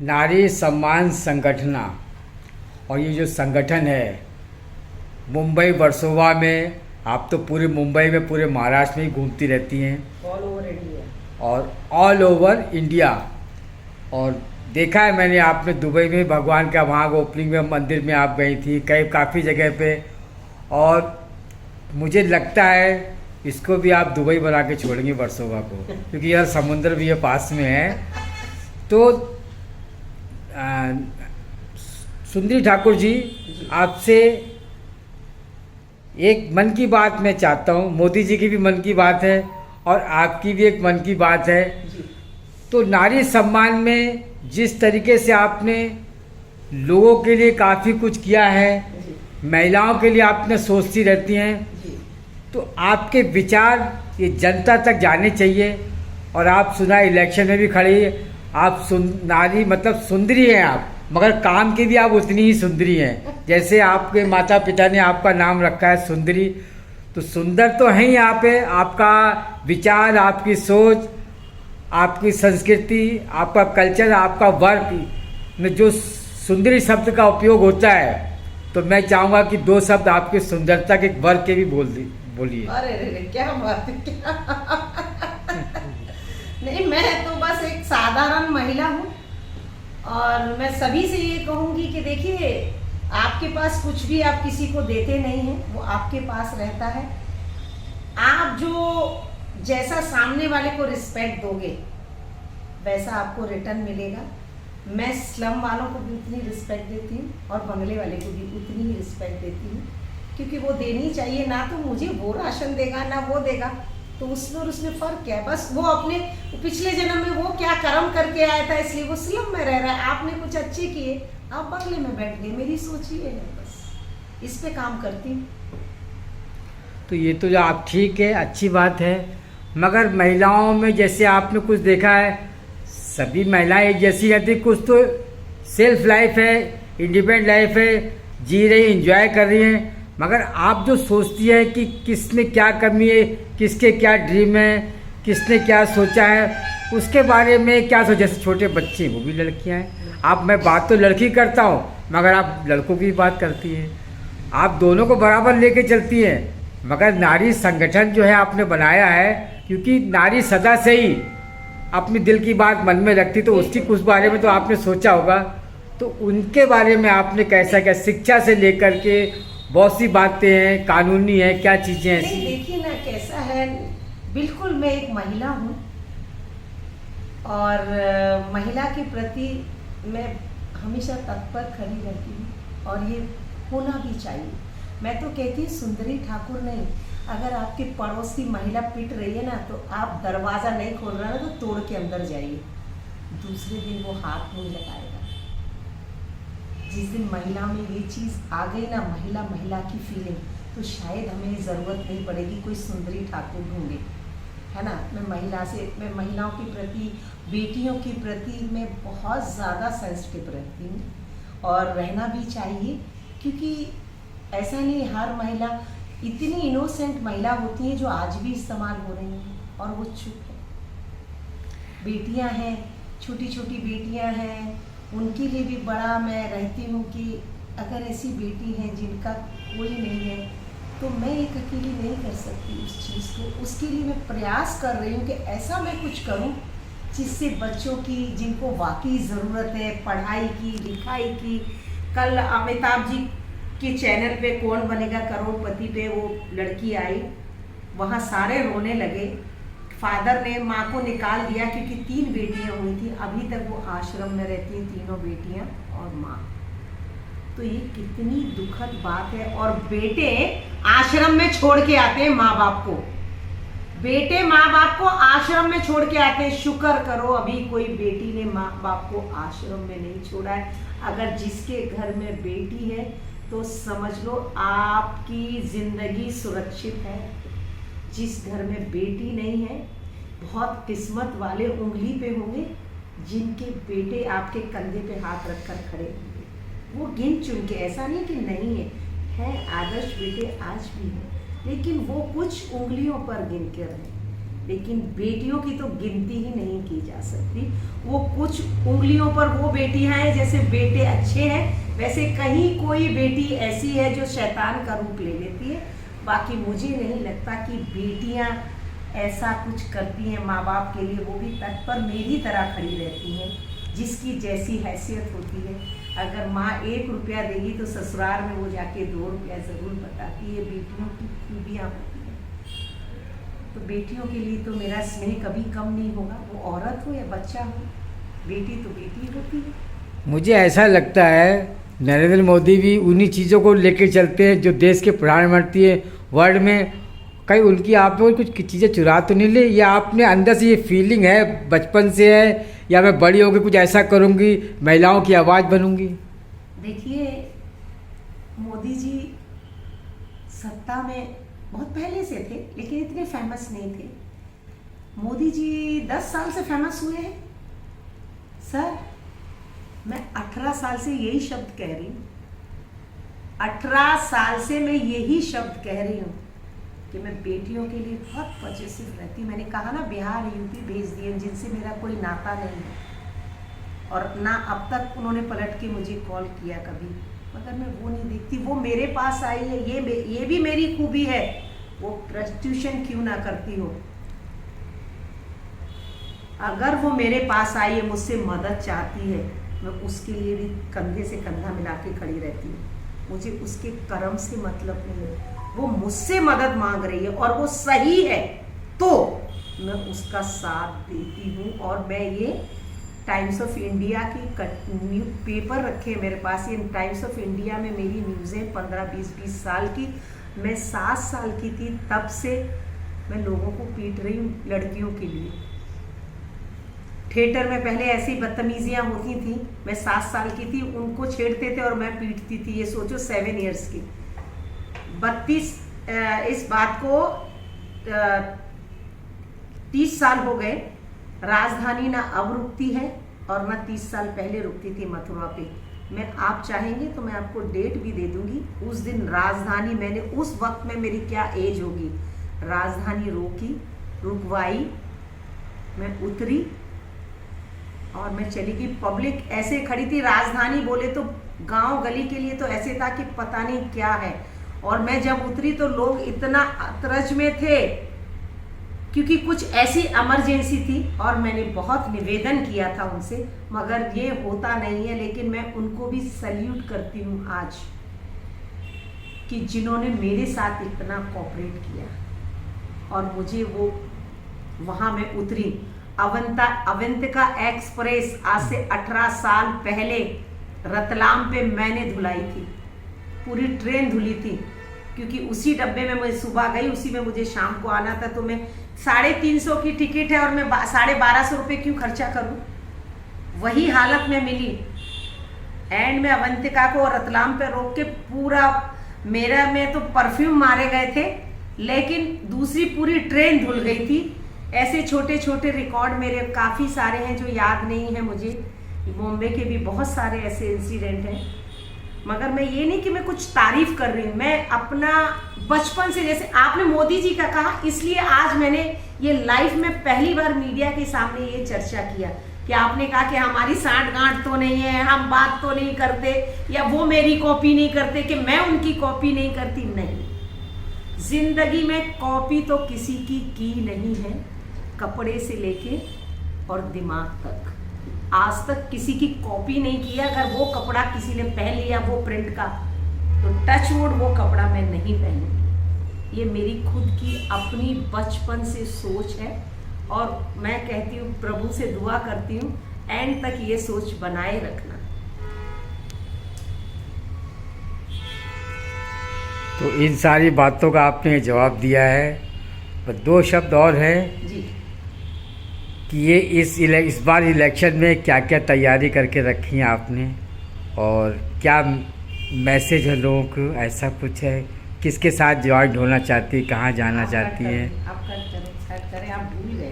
नारी सम्मान संगठना, और ये जो संगठन है मुंबई वर्सोवा में, आप तो पूरे मुंबई में पूरे महाराष्ट्र में ही घूमती रहती हैं, ऑल ओवर इंडिया और ऑल ओवर इंडिया। और देखा है मैंने आपने दुबई में भगवान का वहाँ ओपनिंग में मंदिर में आप गई थी, काफ़ी जगह पे, और मुझे लगता है इसको भी आप दुबई बना के छोड़ेंगे वर्सोवा को, क्योंकि यार समुद्र भी ये पास में है। तो सुंदरी ठाकुर जी, आपसे एक मन की बात मैं चाहता हूँ, मोदी जी की भी मन की बात है और आपकी भी एक मन की बात है। तो नारी सम्मान में जिस तरीके से आपने लोगों के लिए काफ़ी कुछ किया है, महिलाओं के लिए आपने सोचती रहती हैं, तो आपके विचार ये जनता तक जाने चाहिए। और आप सुना इलेक्शन में भी खड़ी, आप नारी मतलब सुंदरी हैं आप, मगर काम की भी आप उतनी ही सुंदरी हैं, जैसे आपके माता पिता ने आपका नाम रखा है सुंदरी। तो सुंदर तो हैं ही आप है, आपका विचार, आपकी सोच, आपकी संस्कृति, आपका कल्चर, आपका वर्क में जो सुंदरी शब्द का उपयोग होता है, तो मैं चाहूँगा कि दो शब्द आपकी सुंदरता के वर्क के भी बोलिए। अरे क्या बात है, क्या नहीं, मैं तो बस एक साधारण महिला हूँ और मैं सभी से ये कहूँगी कि देखिए, आपके पास कुछ भी आप किसी को देते नहीं हैं, वो आपके पास रहता है। आप जो जैसा सामने वाले को रिस्पेक्ट दोगे वैसा आपको रिटर्न मिलेगा। मैं स्लम वालों को भी उतनी रिस्पेक्ट देती हूँ और बंगले वाले को भी उतनी ही रिस्पेक्ट देती हूँ, क्योंकि वो देनी चाहिए। ना तो मुझे वो राशन देगा ना वो देगा, तो उसमें और उसमें फ़र्क क्या है? बस वो अपने पिछले जन्म में वो क्या कर्म करके आया था, इसलिए वो स्लम में रह रहा है। आपने कुछ अच्छे किए, आप बंगले में बैठ गए। मेरी सोच ये है, बस इस पे काम करती हूँ। तो ये तो जो आप ठीक है, अच्छी बात है, मगर महिलाओं में जैसे आपने कुछ देखा है, सभी महिलाएं एक जैसी रहती, कुछ तो सेल्फ लाइफ है, इंडिपेंडेंट लाइफ है, जी रही, एंजॉय कर रही हैं, मगर आप जो सोचती है कि किसमें क्या कमी है, किसके क्या ड्रीम है, किसने क्या सोचा है, उसके बारे में क्या सोचा। जैसे छोटे बच्चे, वो भी लड़कियां हैं। आप, मैं बात तो लड़की करता हूँ, मगर आप लड़कों की बात करती हैं, आप दोनों को बराबर लेके चलती हैं। मगर नारी संगठन जो है आपने बनाया है, क्योंकि नारी सदा से ही अपनी दिल की बात मन में रखती, तो उसकी कुछ बारे में तो आपने सोचा होगा। तो उनके बारे में आपने कैसा, क्या शिक्षा से लेकर के बहुत सी बातें हैं, कानूनी है, क्या चीज़ें ऐसी? देखिए ना कैसा है, बिल्कुल मैं एक महिला हूँ और महिला के प्रति मैं हमेशा तत्पर खड़ी रहती हूँ, और ये होना भी चाहिए। मैं तो कहती हूँ सुंदरी ठाकुर नहीं, अगर आपके पड़ोस की महिला पिट रही है ना, तो आप दरवाज़ा नहीं खोल रहा ना, तो तोड़ के अंदर जाइए, दूसरे दिन वो हाथ नहीं लगाएगा। जिस दिन महिला में ये चीज़ आ गई ना, महिला की फीलिंग, तो शायद हमें ज़रूरत नहीं पड़ेगी कोई सुंदरी ठाकुर ढूंढे, है ना। मैं महिलाओं के प्रति, बेटियों के प्रति मैं बहुत ज़्यादा सेंसिटिव रहती हूँ, और रहना भी चाहिए, क्योंकि ऐसा नहीं हर महिला, इतनी इनोसेंट महिला होती है जो आज भी इस्तेमाल हो रही हैं और वो चुप है। बेटियां हैं, छोटी छोटी बेटियां हैं, उनके लिए भी बड़ा मैं रहती हूँ कि अगर ऐसी बेटी है जिनका कोई नहीं है, तो मैं एक अकेली नहीं कर सकती उस चीज़ को। उसके लिए मैं प्रयास कर रही हूँ कि ऐसा मैं कुछ करूँ जिससे बच्चों की, जिनको वाकई ज़रूरत है पढ़ाई की, लिखाई की। कल अमिताभ जी के चैनल पे कौन बनेगा करोड़पति पे वो लड़की आई, वहाँ सारे रोने लगे। फादर ने माँ को निकाल दिया क्योंकि 3 बेटियाँ हुई थी, अभी तक वो आश्रम में रहती हैं, तीनों बेटियाँ और माँ। तो ये कितनी दुखद बात है। और बेटे आश्रम में छोड़ के आते हैं माँ बाप को, बेटे माँ बाप को आश्रम में छोड़ के आते हैं। शुक्र करो अभी कोई बेटी ने माँ बाप को आश्रम में नहीं छोड़ा है। अगर जिसके घर में बेटी है तो समझ लो आपकी जिंदगी सुरक्षित है। जिस घर में बेटी नहीं है, बहुत किस्मत वाले उंगली पे होंगे जिनके बेटे आपके कंधे पे हाथ रखकर खड़े होंगे। वो गिन चुन के, ऐसा नहीं कि नहीं है आदर्श बेटे आज भी है, लेकिन वो कुछ उंगलियों पर गिन कर हैं। लेकिन बेटियों की तो गिनती ही नहीं की जा सकती। वो कुछ उंगलियों पर वो बेटियां हैं, जैसे बेटे अच्छे हैं वैसे कहीं कोई बेटी ऐसी है जो शैतान का रूप ले लेती है। बाकी मुझे नहीं लगता कि बेटियां ऐसा कुछ करती हैं माँ बाप के लिए, वो भी तट पर मेरी तरह खड़ी रहती हैं, जिसकी जैसी हैसियत होती है। अगर माँ 1 रुपया देगी तो ससुराल में वो जाके 2 रुपया ज़रूर बताती है। बेटियों की खूबियाँ होती हैं। तो बेटियों के लिए तो मेरा स्नेह कभी कम नहीं होगा, वो औरत हो या बच्चा हो, बेटी तो बेटी होती है। मुझे ऐसा लगता है नरेंद्र मोदी भी उन्हीं चीज़ों को लेकर चलते हैं जो देश के प्रधानमंत्री हैं वर्ल्ड में। कहीं उनकी आप लोग कुछ चीज़ें चुरा तो नहीं ले, या आपने अंदर से ये फीलिंग है बचपन से है, या मैं बड़ी होकर कुछ ऐसा करूँगी, महिलाओं की आवाज़ बनूँगी? देखिए, मोदी जी सत्ता में बहुत पहले से थे लेकिन इतने फेमस नहीं थे। मोदी जी 10 साल से फेमस हुए हैं सर। मैं 18 साल से यही शब्द कह रही हूँ, 18 साल से मैं यही शब्द कह रही हूँ कि मैं बेटियों के लिए बहुत पॉजिटिव रहती हूँ। मैंने कहा ना, बिहार यूपी भेज दिए जिनसे मेरा कोई नाता नहीं है, और ना अब तक उन्होंने पलट के मुझे कॉल किया कभी, मगर मैं वो नहीं देखती। वो मेरे पास आई है, ये भी मेरी खूबी है। वो प्रस्टिट्यूशन क्यों ना करती हो, अगर वो मेरे पास आई है, मुझसे मदद चाहती है, मैं उसके लिए भी कंधे से कंधा मिला के खड़ी रहती हूँ। मुझे उसके कर्म से मतलब नहीं है। वो मुझसे मदद मांग रही है और वो सही है तो मैं उसका साथ देती हूँ। और मैं ये टाइम्स ऑफ इंडिया की पेपर रखे मेरे पास, ये टाइम्स ऑफ इंडिया में मेरी न्यूज़ें 15-20 साल की। मैं 7 साल की थी तब से मैं लोगों को पीट रही हूँ लड़कियों के लिए। थिएटर में पहले ऐसी बदतमीजियाँ होती थी, मैं 7 साल की थी, उनको छेड़ते थे और मैं पीटती थी। ये सोचो 7 इयर्स की। 32 इस बात को 30 साल हो गए। राजधानी ना अब रुकती है और ना 30 साल पहले रुकती थी मथुरा पे। मैं आप चाहेंगे तो मैं आपको डेट भी दे दूंगी। उस दिन राजधानी, मैंने उस वक्त में मेरी क्या एज होगी, राजधानी रुकवाई, मैं उतरी और मैं चली गई। पब्लिक ऐसे खड़ी थी, राजधानी बोले तो गांव गली के लिए तो ऐसे था कि पता नहीं क्या है। और मैं जब उतरी तो लोग इतना अतरज में थे क्योंकि कुछ ऐसी इमरजेंसी थी और मैंने बहुत निवेदन किया था उनसे, मगर ये होता नहीं है। लेकिन मैं उनको भी सल्यूट करती हूँ आज कि जिन्होंने मेरे साथ इतना कोऑपरेट किया। और मुझे वो वहाँ में उतरी, अवंतिका एक्सप्रेस आज से 18 साल पहले रतलाम पे मैंने धुलाई थी, पूरी ट्रेन धुली थी, क्योंकि उसी डब्बे में मैं सुबह गई, उसी में मुझे शाम को आना था। तो मैं 350 की टिकट है और मैं 1250 रुपये क्यों खर्चा करूं। वही हालत में मिली। एंड में अवंतिका को रतलाम पे रोक के पूरा मेरा में तो परफ्यूम मारे गए थे, लेकिन दूसरी पूरी ट्रेन धुल गई थी। ऐसे छोटे छोटे रिकॉर्ड मेरे काफ़ी सारे हैं जो याद नहीं है मुझे। बॉम्बे के भी बहुत सारे ऐसे इंसिडेंट हैं। मगर मैं ये नहीं कि मैं कुछ तारीफ कर रही हूँ, मैं अपना बचपन से, जैसे आपने मोदी जी का कहा, इसलिए आज मैंने ये लाइफ में पहली बार मीडिया के सामने ये चर्चा किया कि आपने कहा कि हमारी सांठ गांठ तो नहीं है, हम बात तो नहीं करते, या वो मेरी कॉपी नहीं करते कि मैं उनकी कॉपी नहीं करती। नहीं, जिंदगी में कॉपी तो किसी की नहीं है, कपड़े से लेके और दिमाग तक। आज तक किसी की कॉपी नहीं किया। अगर वो कपड़ा किसी ने पहन लिया वो प्रिंट का, तो टच वुड वो कपड़ा मैं नहीं पहनूंगी। ये मेरी खुद की अपनी बचपन से सोच है और मैं कहती हूँ, प्रभु से दुआ करती हूँ एंड तक ये सोच बनाए रखना। तो इन सारी बातों का आपने जवाब दिया है। पर 2 शब्द और हैं जी कि ये इस बार इलेक्शन में क्या क्या तैयारी करके रखी है आपने, और क्या मैसेज है लोगों को, ऐसा कुछ है, किसके साथ ज्वाइन होना चाहती है, कहाँ जाना चाहती है? आप करें, आप भूल गए।